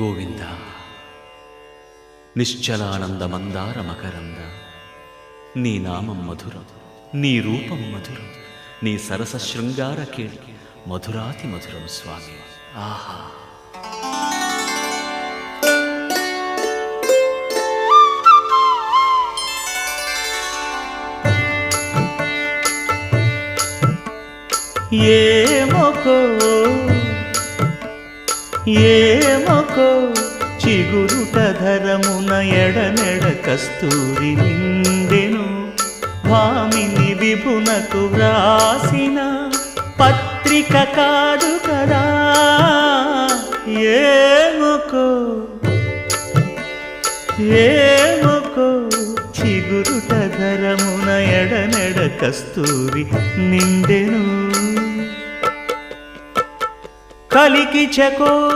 గోవింద నిశ్చలానంద మందార మకరంద నీ నామం మధురం, నీ రూపం మధురం, నీ సరస శృంగార కేళి మధురాతి మధురం స్వామి. ఆహా! ఏమొకో చిగురుట ధరమున ఎడనెడ కస్తూరి నిండెను. భామిని విభునకు వ్రాసిన పత్రిక కాదు కదా. ఏమొకో చిగురుట ధరమున ఎడనెడ కస్తూరి నిండెను. కలికి చకోర